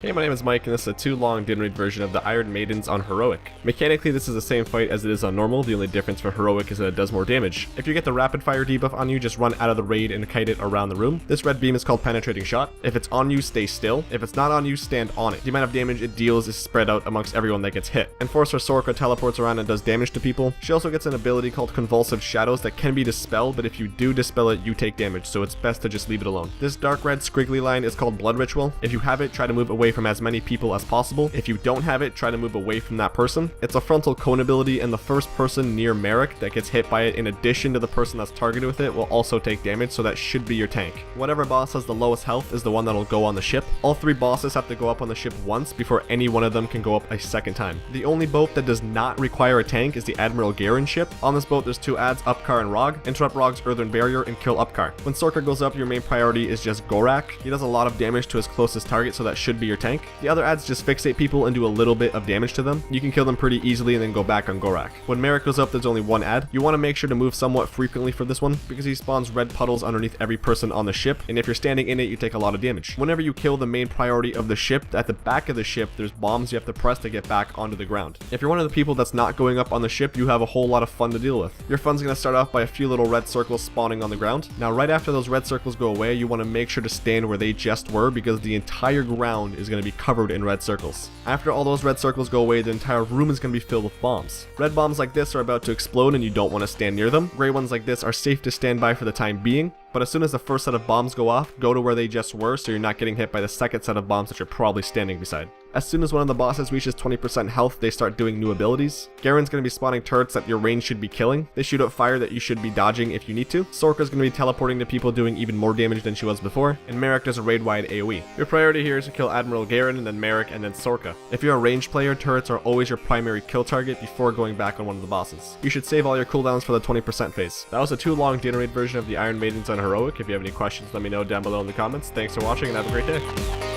Hey, my name is Mike, and this is a too-long didn't read version of the Iron Maidens on Heroic. Mechanically, this is the same fight as it is on Normal, the only difference for Heroic is that it does more damage. If you get the rapid fire debuff on you, just run out of the raid and kite it around the room. This red beam is called Penetrating Shot. If it's on you, stay still. If it's not on you, stand on it. The amount of damage it deals is spread out amongst everyone that gets hit. Enforcer Sorka teleports around and does damage to people. She also gets an ability called Convulsive Shadows that can be dispelled, but if you do dispel it, you take damage, so it's best to just leave it alone. This dark red squiggly line is called Blood Ritual. If you have it, try to move away from as many people as possible. If you don't have it, try to move away from that person. It's a frontal cone ability, and the first person near Merrick that gets hit by it, in addition to the person that's targeted with it, will also take damage, so that should be your tank. Whatever boss has the lowest health is the one that'll go on the ship. All three bosses have to go up on the ship once before any one of them can go up a second time. The only boat that does not require a tank is the Admiral Garen ship. On this boat, there's two adds, Upkar and Rog. Interrupt Rog's Earthen Barrier and kill Upkar. When Sorka goes up, your main priority is just Gorak. He does a lot of damage to his closest target, so that should be your tank. The other adds just fixate people and do a little bit of damage to them. You can kill them pretty easily and then go back on Gorak. When Merrick goes up, there's only one add. You want to make sure to move somewhat frequently for this one, because he spawns red puddles underneath every person on the ship, and if you're standing in it, you take a lot of damage. Whenever you kill the main priority of the ship, at the back of the ship, there's bombs you have to press to get back onto the ground. If you're one of the people that's not going up on the ship, you have a whole lot of fun to deal with. Your fun's going to start off by a few little red circles spawning on the ground. Now, right after those red circles go away, you want to make sure to stand where they just were, because the entire ground is going to be covered in red circles. After all those red circles go away, the entire room is going to be filled with bombs. Red bombs like this are about to explode and you don't want to stand near them. Gray ones like this are safe to stand by for the time being, but as soon as the first set of bombs go off, go to where they just were so you're not getting hit by the second set of bombs that you're probably standing beside. As soon as one of the bosses reaches 20% health, they start doing new abilities. Garen's going to be spawning turrets that your range should be killing. They shoot out fire that you should be dodging if you need to. Sorka's going to be teleporting to people doing even more damage than she was before. And Merrick does a raid-wide AoE. Your priority here is to kill Admiral Garen and then Merrick and then Sorka. If you're a ranged player, turrets are always your primary kill target before going back on one of the bosses. You should save all your cooldowns for the 20% phase. That was a too-long data raid version of the Iron Maidens on Heroic. If you have any questions, let me know down below in the comments. Thanks for watching and have a great day.